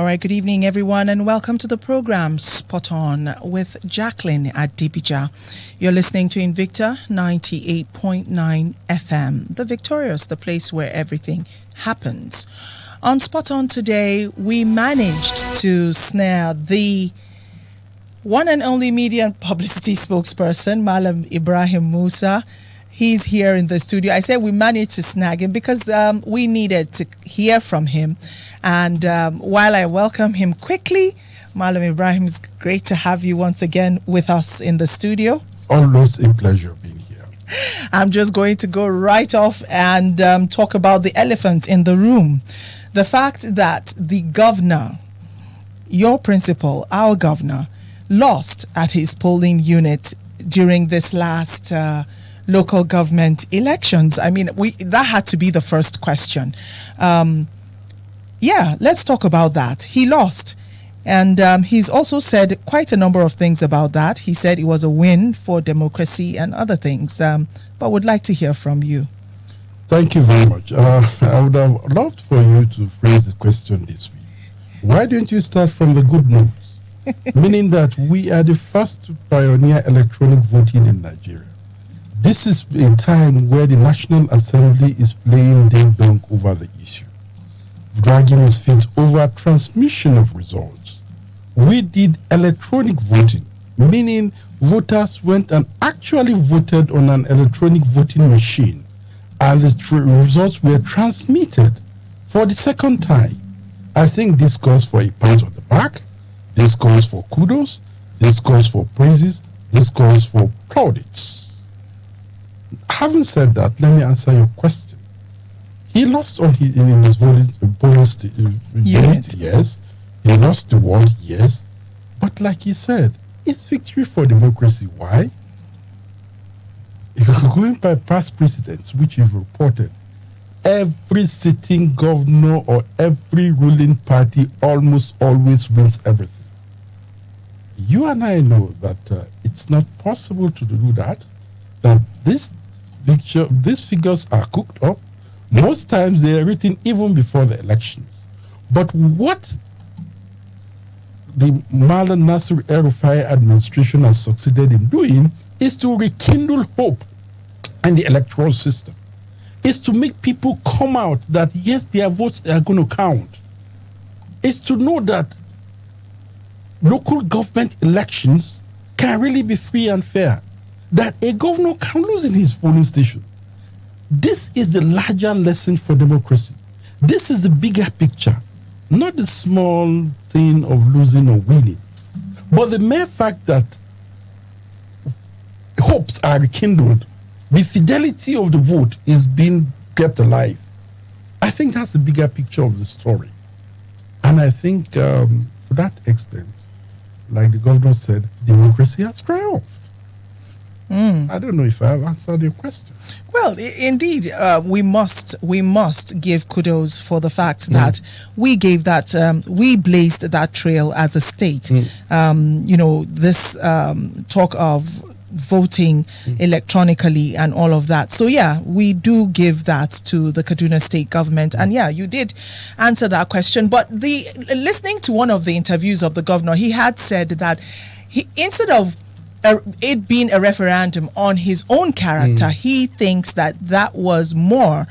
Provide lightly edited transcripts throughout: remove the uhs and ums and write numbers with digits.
All right, good evening, everyone, and welcome to the program Spot On with Jacqueline at Dibija. You're listening to Invicta 98.9 FM, the Victorious, the place where everything happens. On Spot On today, we managed to snare the one and only media and publicity spokesperson, Malam Ibrahim Musa. He's here in the studio. I said we managed to snag him because we needed to hear from him. And while I welcome him quickly, Malam Ibrahim, it's great to have you once again with us in the studio. Always a pleasure being here. I'm just going to go right off and talk about the elephant in the room. The fact that the governor, your principal, our governor, lost at his polling unit during this last local government elections. I mean, that had to be the first question. Yeah, let's talk about that. He lost. And he's also said quite a number of things about that. He said it was a win for democracy and other things. But would like to hear from you. Thank you very much. I would have loved for you to phrase the question this week. Why don't you start from the good news? Meaning that we are the first to pioneer electronic voting in Nigeria. This is a time where the National Assembly is playing ding-dong over the issue, dragging its feet over transmission of results. We did electronic voting, meaning voters went and actually voted on an electronic voting machine, and the results were transmitted for the second time. I think this calls for a pat on the back, this calls for kudos, this calls for praises, this calls for plaudits. Having said that, let me answer your question. He lost in his polling unit, yes. He lost the ward, yes. But like he said, it's victory for democracy. Why? If you're going by past precedents, which you've reported, every sitting governor or every ruling party almost always wins everything. You and I know that it's not possible to do that, that these figures are cooked up. Most times they are written even before the elections. But what the Malam Nasir El-Rufai administration has succeeded in doing is to rekindle hope in the electoral system. Is to make people come out that yes, their votes are going to count. Is to know that local government elections can really be free and fair. That a governor can lose in his polling station. This is the larger lesson for democracy. This is the bigger picture, not the small thing of losing or winning, but the mere fact that hopes are rekindled, the fidelity of the vote is being kept alive. I think that's the bigger picture of the story. And I think to that extent, like the governor said, democracy has triumphed. I don't know if I have answered your question. Well, indeed, we must give kudos for the fact that we gave that, we blazed that trail as a state. This talk of voting electronically and all of that. So yeah, we do give that to the Kaduna state government. And yeah, you did answer that question. But listening to one of the interviews of the governor, he had said that instead of it being a referendum on his own character, he thinks that was more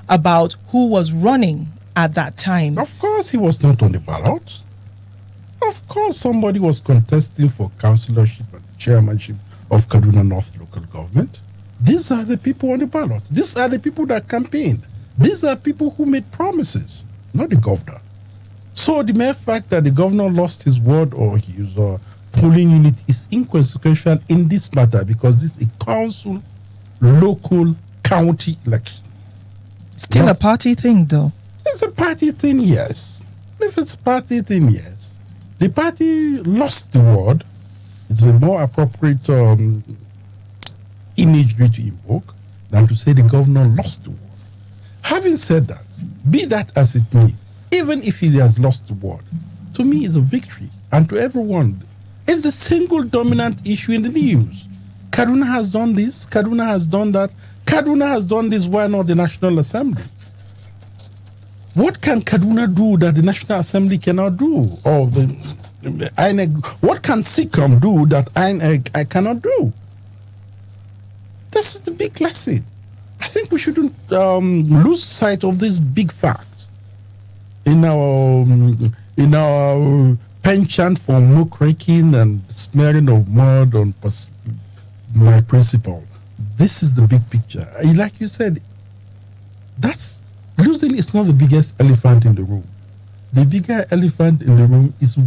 about who was running at that time. Of course, he was not on the ballot. Of course, somebody was contesting for councillorship and chairmanship of Kaduna North local government. These are the people on the ballot. These are the people that campaigned. These are people who made promises, not the governor. So the mere fact that the governor lost his word or his polling unit is inconsequential in this matter because this is a council, local, county election. Still a party thing, though. It's a party thing, yes. If it's a party thing, yes. The party lost the word. It's a more appropriate imagery to invoke than to say the governor lost the word. Having said that, be that as it may, even if he has lost the word, to me is a victory. And to everyone, it's the single dominant issue in the news. Kaduna has done this, Kaduna has done that, Kaduna has done this, why not the National Assembly? What can Kaduna do that the National Assembly cannot do? Or the INEC, what can SICOM do that I cannot do? This is the big lesson. I think we shouldn't lose sight of this big fact in our penchant for muckraking and smearing of mud on my principle. This is the big picture. Like you said, losing is not the biggest elephant in the room. The bigger elephant in the room is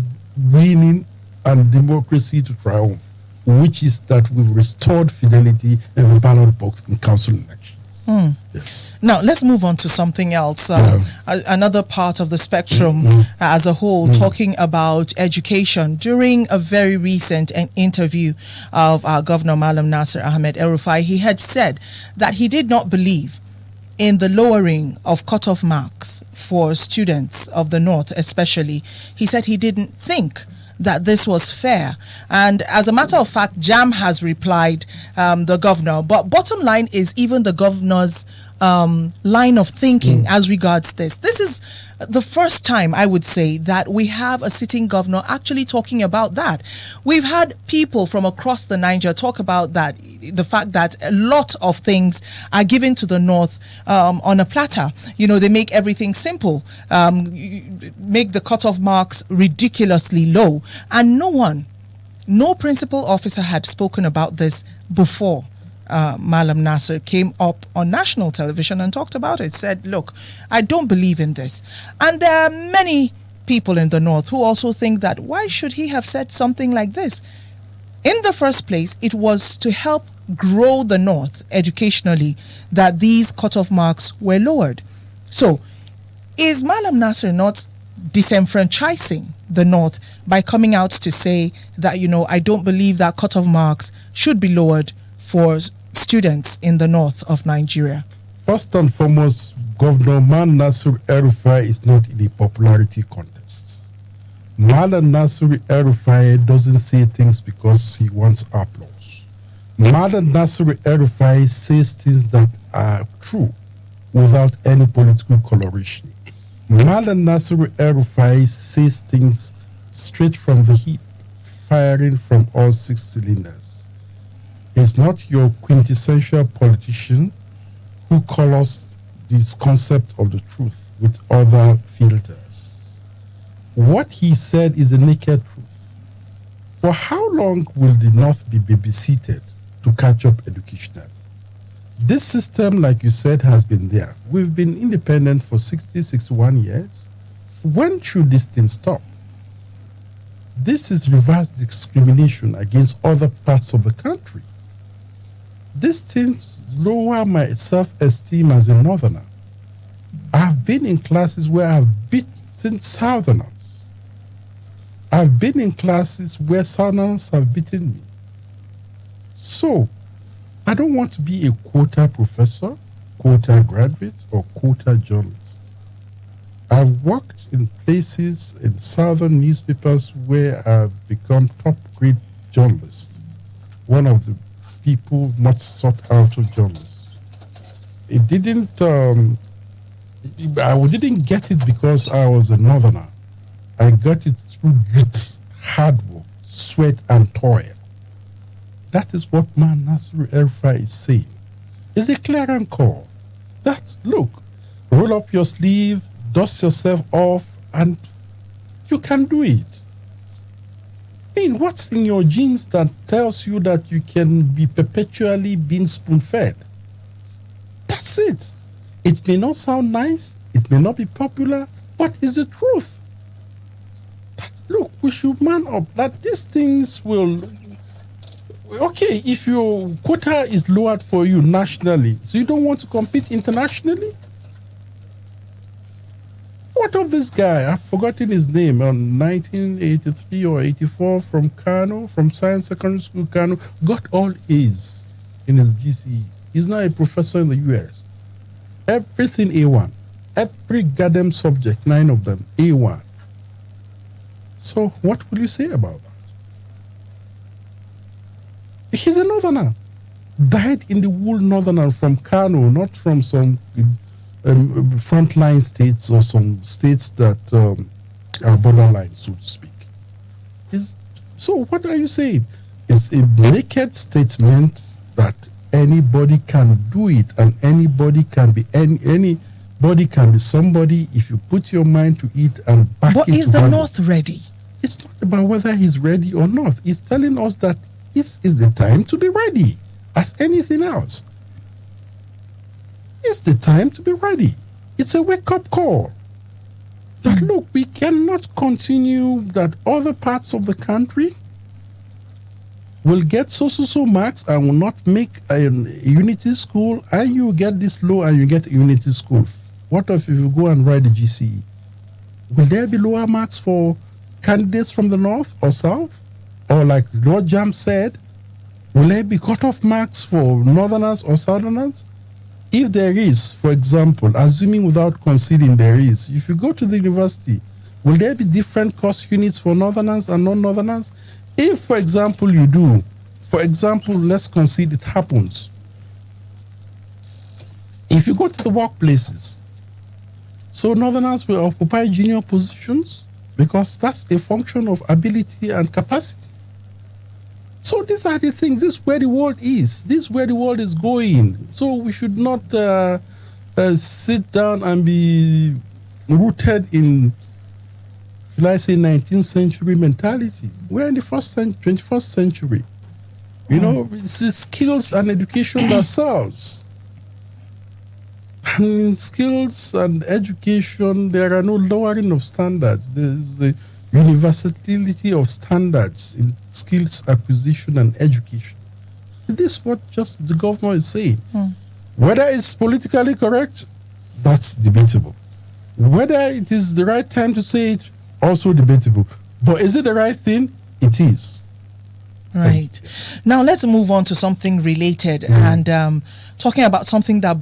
winning and democracy to triumph, which is that we've restored fidelity in the ballot box in council elections. Yes. Now, let's move on to something else. Another part of the spectrum as a whole, talking about education. During a very recent interview of Governor Malam Nasir Ahmed El-Rufai, he had said that he did not believe in the lowering of cutoff marks for students of the North, especially. He said he didn't think that this was fair. And as a matter of fact, JAM has replied, the governor. But bottom line is even the governor's line of thinking as regards this. This is the first time, I would say, that we have a sitting governor actually talking about that. We've had people from across the Niger talk about that, the fact that a lot of things are given to the North on a platter. You know, they make everything simple, make the cutoff marks ridiculously low. And no principal officer had spoken about this before. Malam Nasir came up on national television and talked about it, said, look, I don't believe in this. And there are many people in the North who also think that why should he have said something like this? In the first place, it was to help grow the North educationally that these cutoff marks were lowered. So, is Malam Nasir not disenfranchising the North by coming out to say that, you know, I don't believe that cutoff marks should be lowered for students in the north of Nigeria? First and foremost, Governor Man Nasir El-Rufai is not in a popularity contest. Malam Nasir El-Rufai doesn't say things because he wants applause. Malam Nasir El-Rufai says things that are true without any political coloration. Malam Nasir El-Rufai says things straight from the hip, firing from all 6 cylinders. He's not your quintessential politician who colors this concept of the truth with other filters. What he said is a naked truth. For how long will the North be babysitted to catch up educationally? This system, like you said, has been there. We've been independent for 60, 61 years. When should this thing stop? This is reverse discrimination against other parts of the country. These things lower my self-esteem as a northerner. I've been in classes where I've beaten southerners. I've been in classes where southerners have beaten me. So, I don't want to be a quota professor, quota graduate, or quota journalist. I've worked in places in southern newspapers where I've become top-grade journalist. One of the people much sought after journalists. It didn't, I didn't get it because I was a northerner. I got it through grit, hard work, sweat, and toil. That is what Man Nasir El-Rufai is saying. It's a clear call that, look, roll up your sleeve, dust yourself off, and you can do it. I mean, what's in your genes that tells you that you can be perpetually being spoon-fed? That's it. It may not sound nice, it may not be popular, but it's the truth. Look, we should man up that these things will... Okay, if your quota is lowered for you nationally, so you don't want to compete internationally? What of this guy? I've forgotten his name. On 1983 or 84 from Kano, from Science Secondary School, Kano, got all A's in his GCE. He's now a professor in the US. Everything A1. Every goddamn subject, 9 of them, A1. So what will you say about that? He's a northerner. Died in the wool northerner from Kano, not from some frontline states or some states that are borderline, so to speak. So what are you saying? It's a naked statement that anybody can do it, and anybody can be anybody can be somebody if you put your mind to it and back it. But is the North ready? It's not about whether he's ready or not. It's telling us that this is the time to be ready, as anything else. It's the time to be ready. It's a wake-up call. That look, we cannot continue that other parts of the country will get so marks and will not make a unity school, and you get this low and you get a unity school. What if you go and write the GCE? Will there be lower marks for candidates from the north or south? Or like Lord Jam said, will there be cutoff marks for northerners or southerners? If there is, for example, assuming without conceding there is, if you go to the university, will there be different course units for northerners and non-northerners? If, for example, you do, for example, let's concede it happens. If you go to the workplaces, so northerners will occupy junior positions because that's a function of ability and capacity. So these are the things. This is where the world is. This is where the world is going. So we should not sit down and be rooted in, shall I say, 19th century mentality. We're in the 21st century. You know, it's skills and education themselves. And in skills and education, there are no lowering of standards. There's the universality of standards in skills acquisition and education. This is what just the government is saying. Whether it's politically correct, that's debatable. Whether it is the right time to say it, also debatable. But is it the right thing? It is. Right. Now let's move on to something related and talking about something that,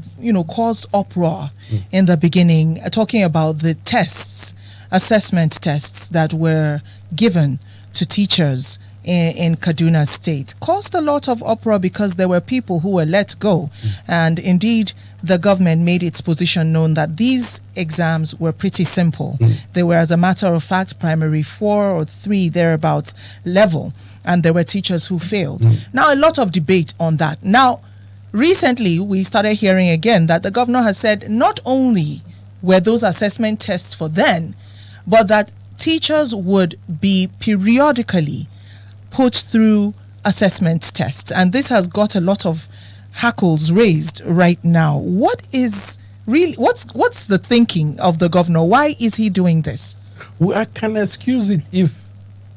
caused uproar in the beginning, talking about the tests, assessment tests that were given to teachers in Kaduna State. Caused a lot of uproar because there were people who were let go. And indeed, the government made its position known that these exams were pretty simple. They were, as a matter of fact, primary 4 or 3 thereabouts level. And there were teachers who failed. Now, a lot of debate on that. Now, recently, we started hearing again that the governor has said not only were those assessment tests for then, but that teachers would be periodically put through assessment tests. And this has got a lot of hackles raised right now. What is really, what's the thinking of the governor? Why is he doing this? Well, I can excuse it if,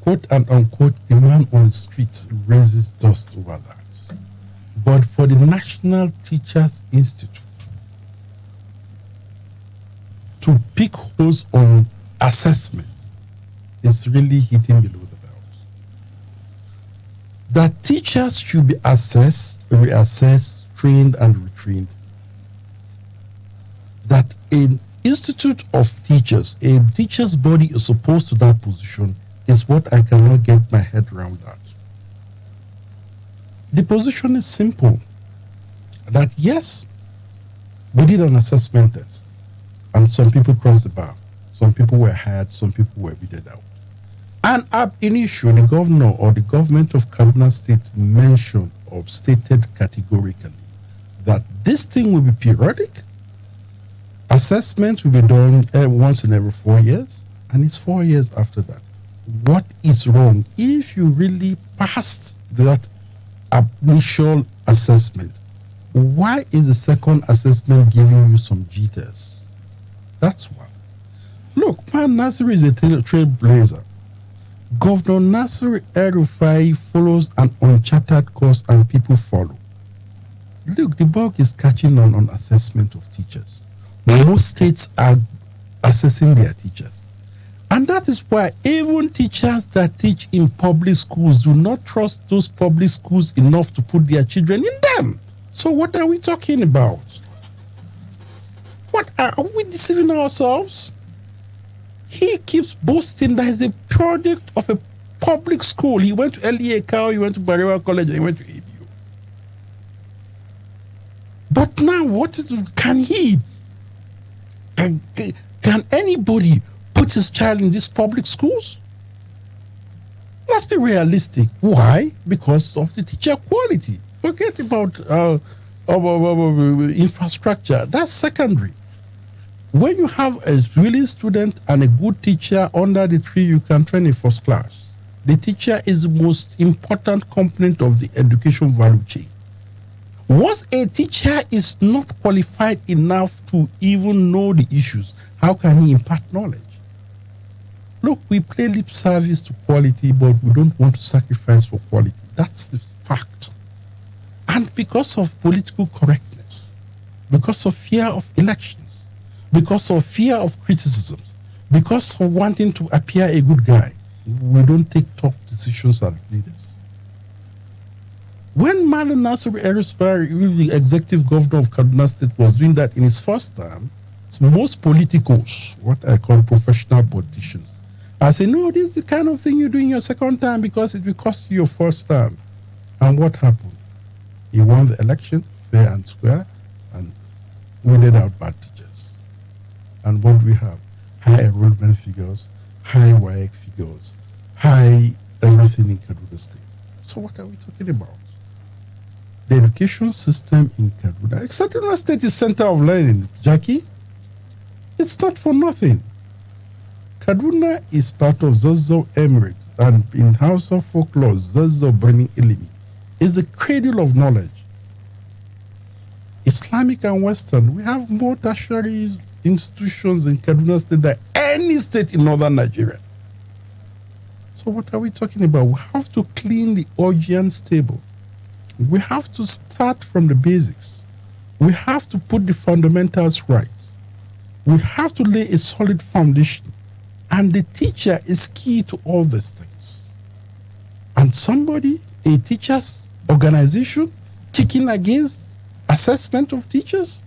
quote and unquote, the man on the streets raises dust over that. But for the National Teachers Institute to pick holes on assessment is really hitting below the belt. That teachers should be assessed, reassessed, trained, and retrained. That an institute of teachers, a teacher's body is opposed to that position is what I cannot get my head around that. The position is simple. That yes, we did an assessment test and some people crossed the bar. Some people were hired, some people were weeded out. And ab initio, the governor or the government of Kaduna State mentioned or stated categorically that this thing will be periodic. Assessments will be done once in every 4 years, and it's 4 years after that. What is wrong if you really passed that initial assessment? Why is the second assessment giving you some jitters? That's why. Look, man, Nasir is a trailblazer. Governor Nasir El-Rufai follows an uncharted course and people follow. Look, the bug is catching on assessment of teachers. Most states are assessing their teachers. And that is why even teachers that teach in public schools do not trust those public schools enough to put their children in them. So what are we talking about? What are we deceiving ourselves? He keeps boasting that he's a product of a public school. He went to LEA Cow, he went to Barewa College, and he went to ABU. But now, can he Can anybody put his child in these public schools? Let's be realistic. Why? Because of the teacher quality. Forget about infrastructure. That's secondary. When you have a brilliant student and a good teacher under the tree, you can train a first class. The teacher is the most important component of the education value chain. Once a teacher is not qualified enough to even know the issues, how can he impart knowledge? Look, we pay lip service to quality, but we don't want to sacrifice for quality. That's the fact. And because of political correctness, because of fear of elections, because of fear of criticisms, because of wanting to appear a good guy, we don't take tough decisions as leaders. When Malam Nasir El-Rufai, the executive governor of Kaduna State, was doing that in his first term, most politicos, what I call professional politicians, I say, no, this is the kind of thing you do in your second term because it will cost you your first term. And what happened? He won the election fair and square and weeded out bad teachers. And what do we have? High enrollment figures, high WAEC figures, high everything in Kaduna State. So what are we talking about? The education system in Kaduna, Kaduna State is center of learning, Jackie. It's not for nothing. Kaduna is part of Zazzau Emirate, and in House of Folklore, Zazzau Birnin Ilimi is the cradle of knowledge. Islamic and Western, we have more tertiary institutions in Kaduna State than any state in northern Nigeria. So what are we talking about? We have to clean the Augean stable. We have to start from the basics. We have to put the fundamentals right. We have to lay a solid foundation. And the teacher is key to all these things. And somebody, a teacher's organization, kicking against assessment of teachers?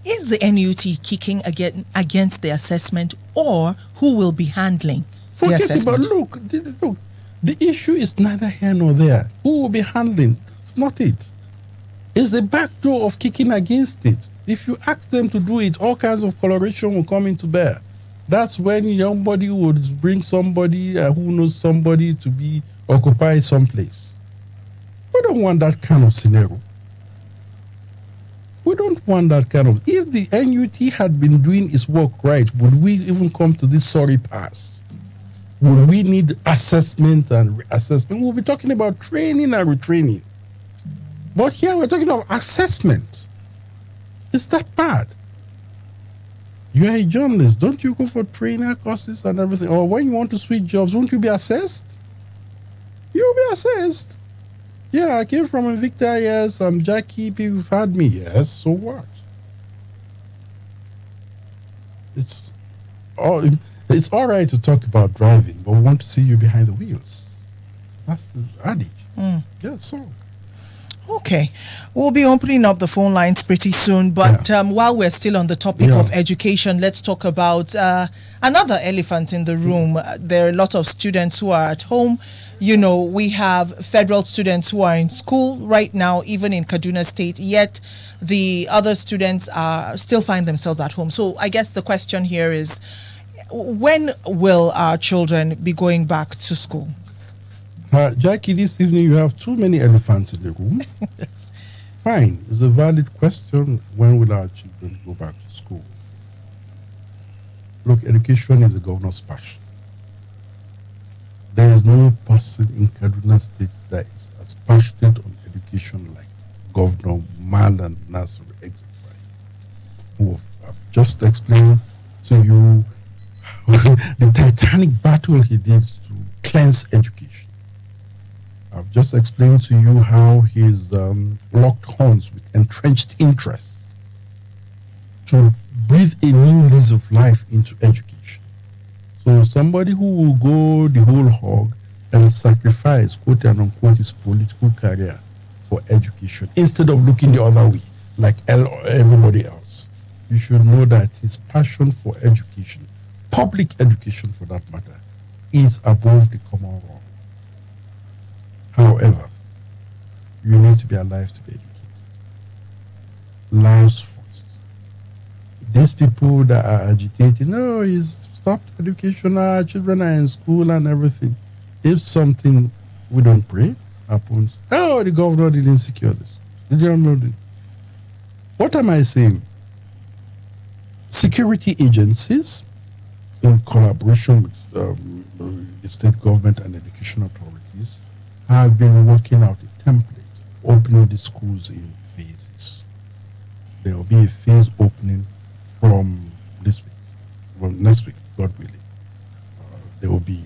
Is the NUT kicking against the assessment, or who will be handling the assessment? Look, the issue is neither here nor there. Who will be handling? That's not it. It's the back door of kicking against it. If you ask them to do it, all kinds of coloration will come into bear. That's when somebody would bring somebody who knows somebody to be occupied someplace. We don't want that kind of scenario. We don't want that kind of... If the NUT had been doing its work right, would we even come to this sorry pass? Would we need assessment and reassessment? We'll be talking about training and retraining. But here we're talking about assessment. Is that bad? You're a journalist. Don't you go for trainer courses and everything? Or when you want to switch jobs, won't you be assessed? You'll be assessed. Yeah, I came from Invicta, yes. I'm Jackie, people have had me. Yes, so what? It's all right to talk about driving, but we want to see you behind the wheels. That's the adage. Yeah, so... Okay, we'll be opening up the phone lines pretty soon, but while we're still on the topic of education, let's talk about another elephant in the room. There are a lot of students who are at home. You know, we have federal students who are in school right now, even in Kaduna State, yet the other students still find themselves at home. So I guess the question here is, when will our children be going back to school? Jackie, this evening you have too many elephants in the room. Fine, it's a valid question. When will our children go back to school? Look, education is a governor's passion. There is no person in Kaduna State that is as passionate on education like Governor Malam Nasir El-Rufai, who I've just explained to you the titanic battle he did to cleanse education. I've just explained to you how he's locked horns with entrenched interests to breathe a new lease of life into education. So somebody who will go the whole hog and sacrifice, quote and unquote, his political career for education instead of looking the other way like everybody else, you should know that his passion for education, public education for that matter, is above the common wrong. However, you need to be alive to be educated. Lives first. these people that are agitating, no, he's stopped education, our children are in school and everything. If something we don't pray happens, oh, the governor didn't secure this. Did you know this? What am I saying? Security agencies, in collaboration with the state government and education authorities, have been working out a template, opening the schools in phases. There will be a phase opening from this week, from next week, God willing. There will be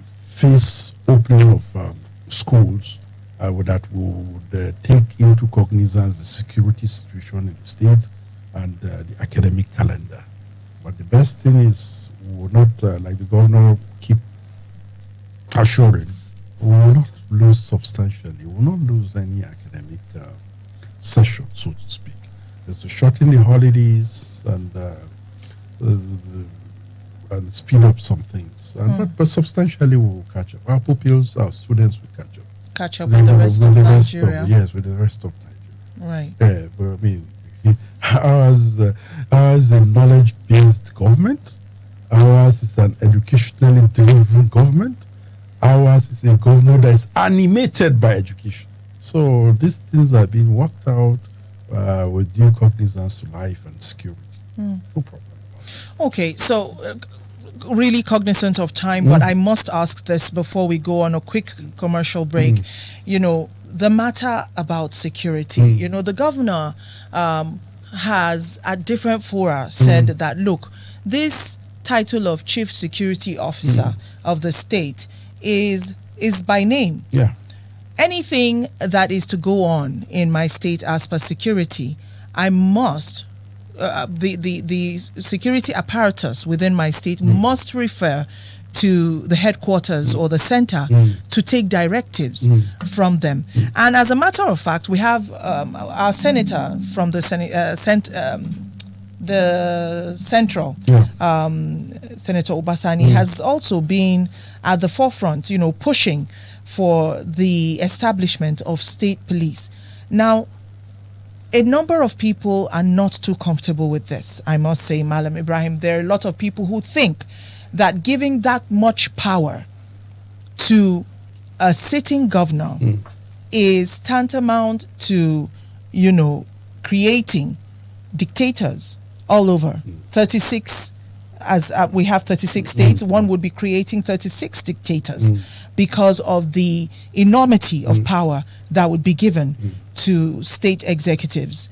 phase opening of schools that would take into cognizance the security situation in the state and the academic calendar. But the best thing is, we will not, like the governor keep assuring, we will not lose substantially. We will not lose any academic session, so to speak. It's to shorten the holidays and speed up some things. But substantially, we will catch up. Our pupils, our students will catch up. Catch up with the rest of Nigeria. Yes, with the rest of Nigeria. Right. Yeah, but I mean, ours is a knowledge-based government. Ours is an educationally driven government. Ours is a government that is animated by education. So these things are being worked out with due cognizance to life and security. No problem. Okay, so really cognizant of time, but I must ask this before we go on a quick commercial break. You know, the matter about security, you know, the governor has at different fora said that, look, this title of chief security officer of the state is by name. Yeah. Anything that is to go on in my state as per security, I must the security apparatus within my state must refer to the headquarters or the center to take directives from them. And as a matter of fact, we have our senator from the central, Senator Obasani, has also been at the forefront, you know, pushing for the establishment of state police. Now, a number of people are not too comfortable with this, I must say, Malam Ibrahim. There are a lot of people who think that giving that much power to a sitting governor is tantamount to, you know, creating dictators all over. 36, as we have 36 states, one would be creating 36 dictators because of the enormity of power that would be given to state executives.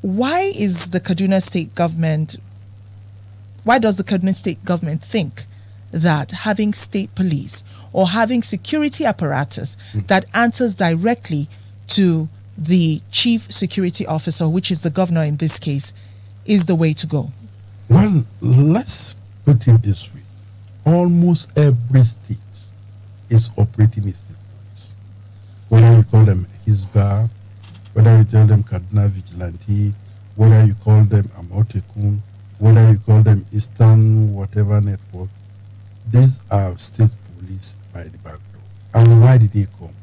Why is the Kaduna state government, why does the Kaduna state government think that having state police or having security apparatus that answers directly to the chief security officer, which is the governor in this case, is the way to go? Well, let's put it this way. Almost every state is operating a state police. Whether you call them Hizba, whether you tell them Kaduna Vigilante, whether you call them Amotekun, whether you call them Eastern whatever network, these are state police by the back door. And why did they come?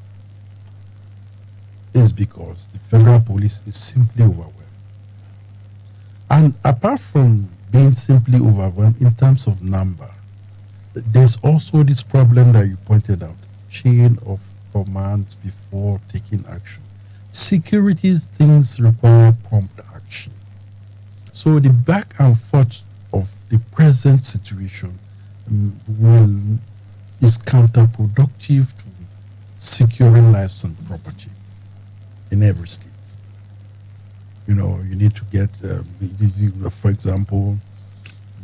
It's because the federal police is simply overwhelmed. And apart from being simply overwhelmed in terms of number, there's also this problem that you pointed out, chain of commands before taking action. Security things require prompt action. So the back and forth of the present situation is counterproductive to securing lives and property in every state. You know, you need to get, for example,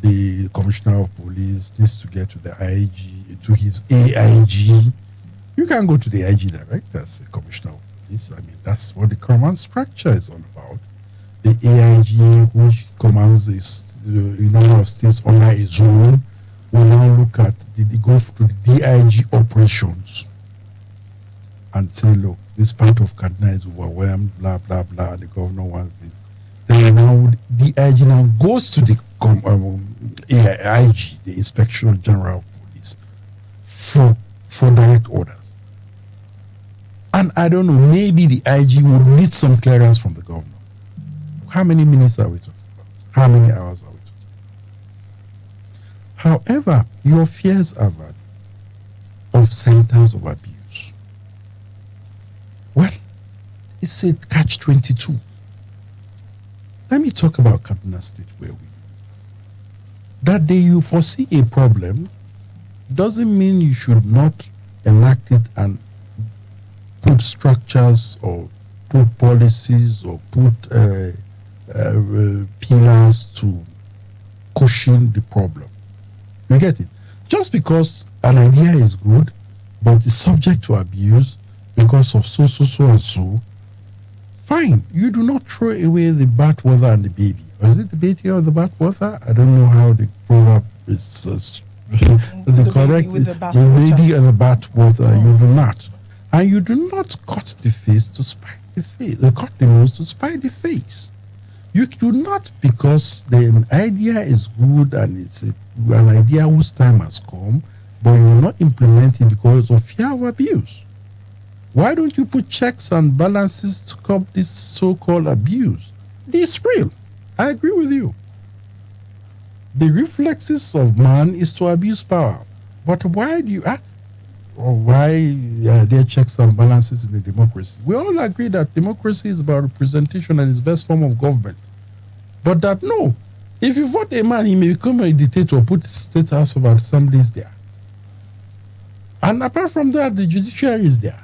the commissioner of police needs to get to the IG, to his AIG. You can't go to the IG direct as the commissioner of police. I mean, that's what the command structure is all about. The AIG, which commands the number of states under a zone, will now look at, go to the DIG operations and say, look, this part of Kaduna is overwhelmed, blah, blah, blah, the governor wants this. Then now DIG now goes to the AIG, the Inspection General of Police, for direct orders. And I don't know, maybe the IG would need some clearance from the governor. How many minutes are we talking about? How many hours are we talking? However, your fears are valid of centers of abuse. Well, it's a catch-22. Let me talk about Kaduna State where we are. That day you foresee a problem doesn't mean you should not enact it and put structures or put policies or put pillars to cushion the problem. You get it? Just because an idea is good, but is subject to abuse because of so and so, fine. You do not throw away the bathwater and the baby. Or is it the baby or the bathwater? I don't know how the proverb is. The correct baby the baby and the bathwater. You do not. And you do not cut the face to spite the face. Cut the nose to spite the face. You do not, because the idea is good and it's an idea whose time has come, but you will not implement it because of fear of abuse. Why don't you put checks and balances to curb this so-called abuse? It's real. I agree with you. The reflexes of man is to abuse power. But why do you act? Or why are there checks and balances in a democracy? We all agree that democracy is about representation and its best form of government. But that no, if you vote a man, he may become a dictator, put the State House of Assemblies there. And apart from that, the judiciary is there.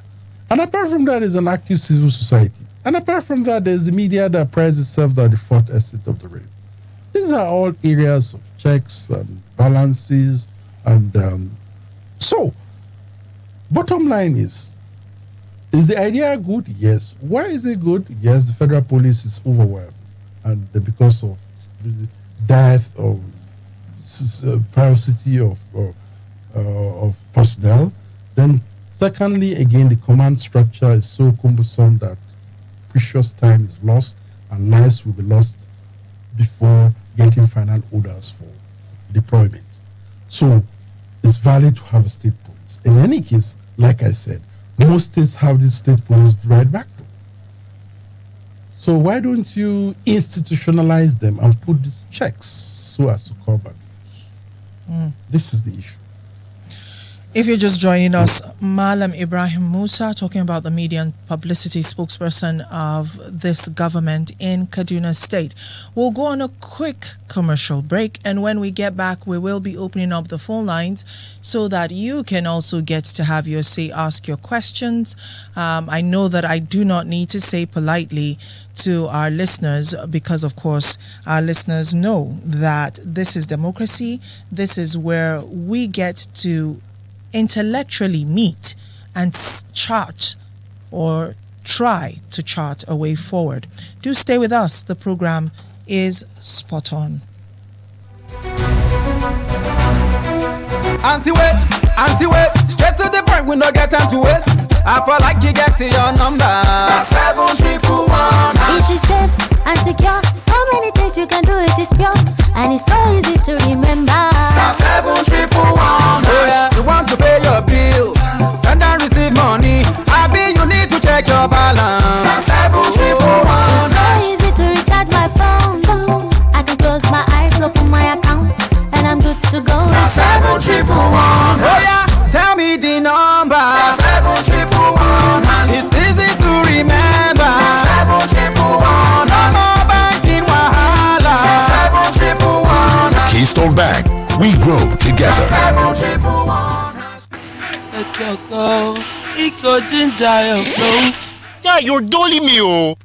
And apart from that, there's an active civil society. And apart from that, there's the media that prides itself that the fourth estate of the realm. These are all areas of checks and balances. And so, bottom line is the idea good? Yes. Why is it good? Yes, the federal police is overwhelmed. And because of death or paucity of personnel. Then secondly, again, the command structure is so cumbersome that precious time is lost and lives will be lost before getting final orders for deployment. So it's valid to have a state police. In any case, like I said, most states have this state police right back to. So why don't you institutionalize them and put these checks so as to curb abuse? This is the issue. If you're just joining us, Malam Ibrahim Musa talking about the media and publicity spokesperson of this government in Kaduna State. We'll go on a quick commercial break, and when we get back, we will be opening up the phone lines so that you can also get to have your say, ask your questions. I know that I do not need to say politely to our listeners because, of course, our listeners know that this is democracy. This is where we get to intellectually meet and chart or try to chart a way forward. Do stay with us. The program is spot on. Anti-wait, straight to the point, we no get time to waste. I feel like you get to your number. Star 711. It is safe and secure. So many things you can do, it is pure. And it's so easy to remember. Star 711. Oh yeah, you want to pay your bill, send and receive money. I be you need to check your balance. Star 711. So easy to recharge my phone. I can close my eyes, open my account, and I'm good to go. Star 711. Oh yeah, tell me the number. Star 711. It's easy to remember. Star 711. No more banking wahala. Star 711. Keystone Bank, we grow together. Star 711. Yeah, you're dolly me, oh.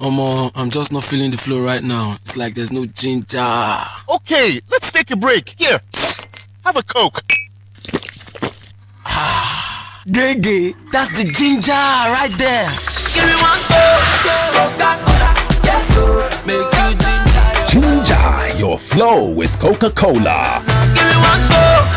I'm just not feeling the flow right now. It's like there's no ginger. Okay, let's take a break. Here, have a Coke. Gege, that's the ginger right there. Give me one Coca-Cola. Yes, sir. Make you ginger. Ginger your flow with Coca-Cola. Give me one Coke.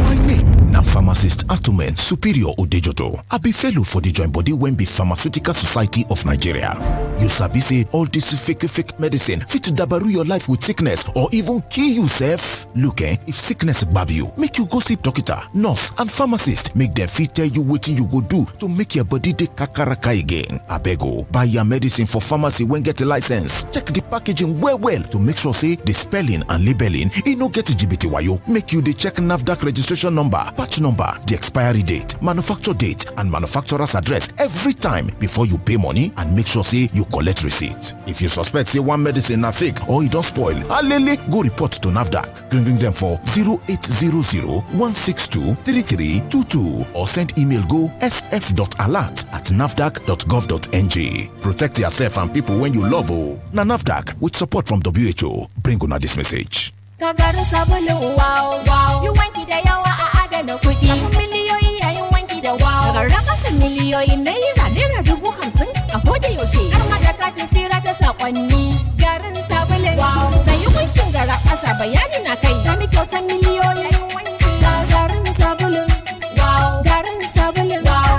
My name na pharmacist at gentleman Superior Odejoto. I be fellow for the joint body when be Pharmaceutical Society of Nigeria. You sabi say all this fake medicine fit dabaru your life with sickness or even kill yourself. Look if sickness gbab you, make you go see doctor, nurse and pharmacist. Make them fit tell you wetin you go do to make your body dey kakaraka again. Abego, buy your medicine for pharmacy when get a license. Check the packaging well to make sure say the spelling and labeling e no get GBT wayo. Make you dey check NAFDAC registration number, batch number, the expiry date, manufacture date and manufacturer's address every time before you pay money, and make sure say you collect receipt. If you suspect say one medicine na fake or e don spoil, alele go report to NAFDAC. Bring them for 0800-162-3322 or send email go sf.alert@nafdac.gov.ng. Protect yourself and people when you love. Na NAFDAC with support from WHO bring una this message. Kagarin sabulun wow. You wanki da yawa a adana kuɗi. Kafin miliyoyi yayin wanki da wow. Daga rakasin miliyoyi naira 50,000 a koda yaushe. Har ma da katin fira ta sakonni. Garin sabulun wow. Zan yi kunshin gara ƙasa bayani na kai. Ta mi kyautar miliyoyi yayin wanki. Garin sabulun wow. Garin sabulun wow.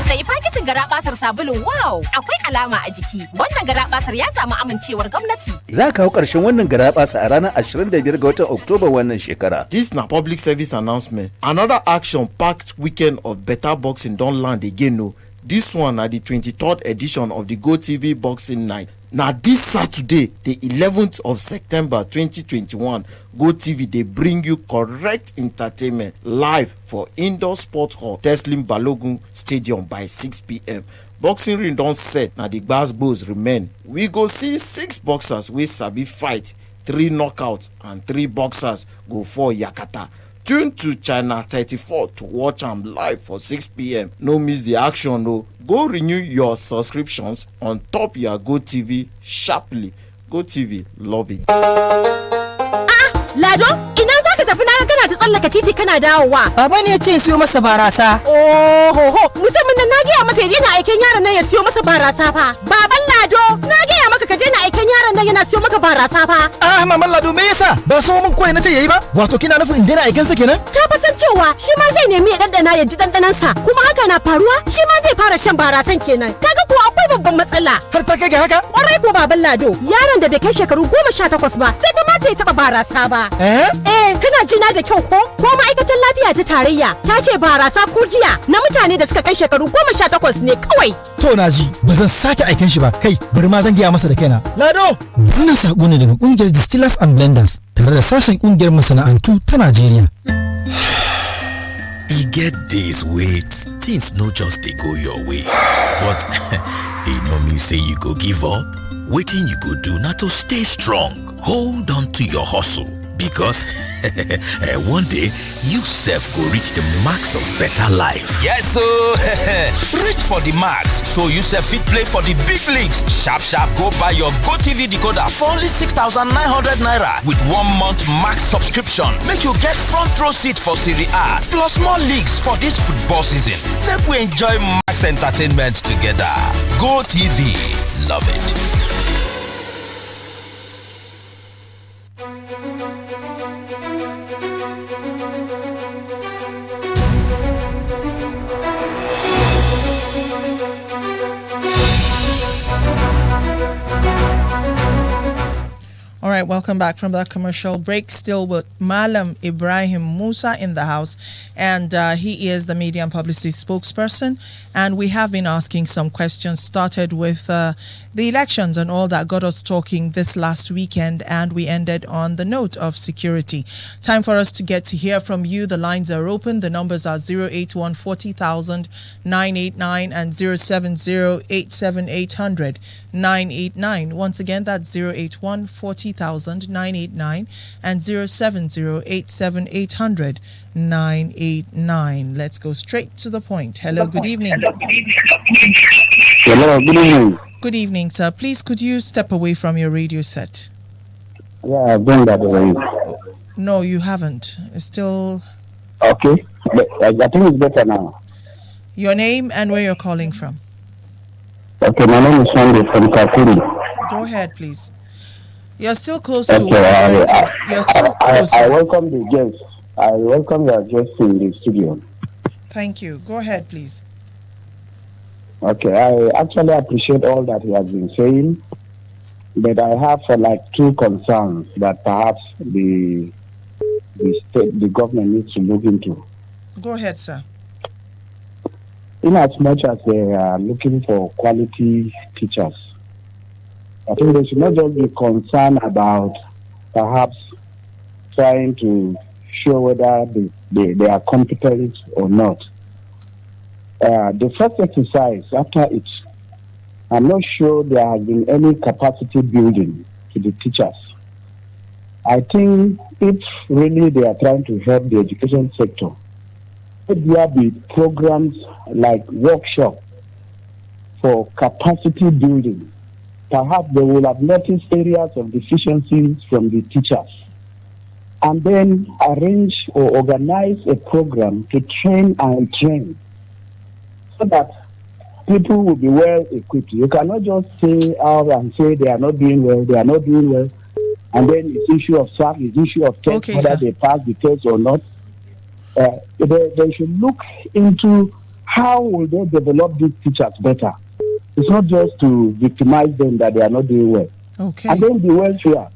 Sai paketin garabasar sabulun wow. Akwai alama a jiki. Wannan garabasar ya samu amincewar gwamnati. Za ka hau ƙarshen wannan garabasa a ranar 25 ga watan Oktoba wannan shekara. This na public service announcement. Another action-packed weekend of better boxing don land again. No, this one na the 23rd edition of the GoTV Boxing Night. Now this Saturday, the 11th of September 2021, GoTV they bring you correct entertainment live for indoor sports hall, Teslim Balogun Stadium by 6 p.m. Boxing ring don set, now the gbas remain. We go see 6 boxers wey sabi fight, 3 knockouts and 3 boxers go for Yakata. Tune to China 34 to watch am live for 6 p.m. No miss the action though. Go renew your subscriptions on top your GoTV sharply. GoTV, love it. Lado, ina za ka tafi na kana ta tsallaka titi kana dawowa. Baba ne ya ce siyo masa barasa. Ohoho, mutumin nan na gaya masa ya daina aiken yaron nan ya siyo masa barasa fa. Baban Lado, na gaya maka ka daina aiken yaron nan yana siyo maka barasa fa. Maman Lado me yasa? Ba so mun koyi na ce yayi ba? Wato kina nufin in daina aiken sa kenan? Ka fa san cewa shi ma zai nemi ya dandana ya ji dandanan sa. Kuma haka na faruwa, shi ma zai fara shan barasan kenan. Kaga kuwa akwai babban matsala. Har ta kai ga haka? Kwarai ko Baban Lado, yaron da bai kai shekaru 18 ba, bai kamata ya taba barasa ba. Kana jina da kyau ko ma'aikatan lafiya ta tarayya ta ce barasa ko giya na mutane da suka kai shekaru 18 ne kawai. To na ji, ba zan sake aiken shi ba. Kai, bari ma zan gaya masa da kaina. Lado, wannan sako ne daga kungiyar Distillers and Blenders tare da sashen kungiyar masana'antu ta Najeriya. E get days wey things no just dey go your way, but e no mean say you go give up. Wetin you go do na to stay strong, hold on to your hustle, because one day you sef go reach the marks of better life. Yes, so reach for the marks so you sef fit play for the big leagues. Sharp go buy your GoTV decoder for only 6,900 naira with 1 month max subscription. Make you get front row seat for Serie A plus more leagues for this football season. Make we enjoy max entertainment together. GoTV, love it. All right, welcome back from that commercial break. Still with Malam Ibrahim Musa in the house, and he is the media and publicity spokesperson. And we have been asking some questions, started with the elections and all that got us talking this last weekend, and we ended on the note of security. Time for us to get to hear from you. The lines are open. The numbers are 081 40,000 989 and 070 87800 989. Once again, that's 081 40,000 989 and 070 87800 989. Let's go straight to the point. Hello, good evening. Hello, good evening. Good evening, sir. Please, could you step away from your radio set? Yeah, I've done that already. No, you haven't. It's still... Okay. I think it's better now. Your name and where you're calling from? Okay, my name is Sunday from Kakuri. Go ahead, please. You're still close to where it is. You're still close. I welcome the guests. I welcome your guests in the studio. Thank you. Go ahead, please. Okay, I actually appreciate all that he has been saying, but I have like two concerns that perhaps the government needs to look into. Go ahead, sir. In as much as they are looking for quality teachers, I think they should not just be concerned about perhaps trying to show whether they are competent or not. The first exercise after it, I'm not sure there has been any capacity building to the teachers. I think if really they are trying to help the education sector, should there be programs like workshop for capacity building? Perhaps they will have noticed areas of deficiencies from the teachers, and then arrange or organize a program to train and train so that people will be well equipped. You cannot just say out and say they are not doing well, and then it's issue of SAP, it's issue of test, whether they pass the test or not. They should look into how will they develop these teachers better. It's not just to victimize them that they are not doing well. Okay. And then the welfare.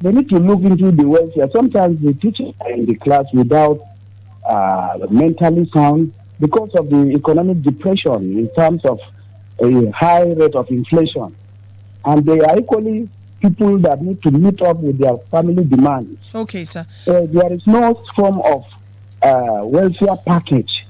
They need to look into the welfare. Sometimes the teachers are in the class without mentally sound because of the economic depression in terms of a high rate of inflation. And they are equally people that need to meet up with their family demands. Okay, sir. There is no form of welfare package.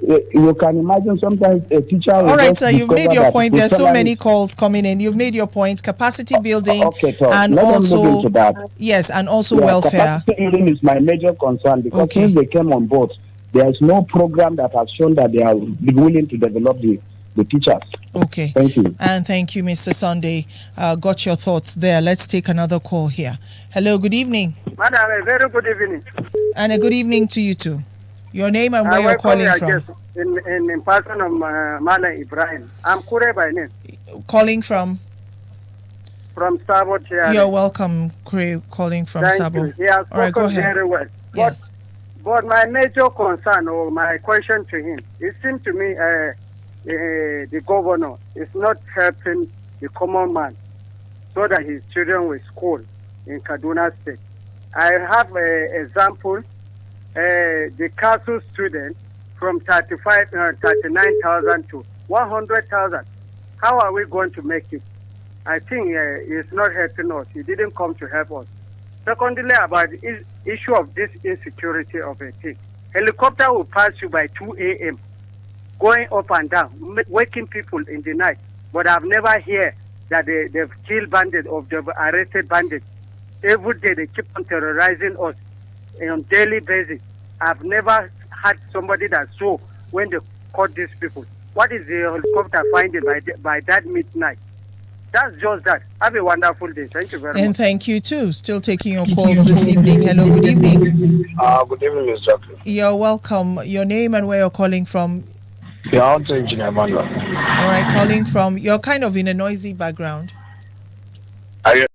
You can imagine sometimes a teacher. All right, sir, you've made your point. There's so many calls coming in. You've made your point. Capacity building and let also them look into that. Yes, and also welfare. Capacity building is my major concern because since they came on board, there is no program that has shown that they are willing to develop the teachers. Okay. Thank you. And thank you, Mr. Sunday. Got your thoughts there. Let's take another call here. Hello, good evening. Madam, a very good evening. And a good evening to you too. Your name and where you're calling from? In person of Mala Ibrahim. I'm Kure by name. Calling from? From Starboard here. You're welcome, Kure, calling from Starboard. He has All right, go spoken ahead. very well. Yes. But my major concern or my question to him, it seems to me the governor is not helping the common man so that his children will school in Kaduna State. I have an example. The council student from 39,000 to 100,000. How are we going to make it? I think it's not helping us. He didn't come to help us. Secondly, about the issue of this insecurity of a thing. Helicopter will pass you by 2 a.m. going up and down, waking people in the night. But I've never heard that they've killed bandits or they've arrested bandits. Every day they keep on terrorizing us on daily basis. I've never had somebody that saw when they caught these people. What is the helicopter finding by that midnight? That's just that. Have a wonderful day. Thank you very much. And thank you too. Still taking your calls this evening. Hello, good evening. Good evening, Ms. Jacqueline. You're welcome. Your name and where you're calling from? Yeah, Engineer Manuel. All right, calling from. You're kind of in a noisy background.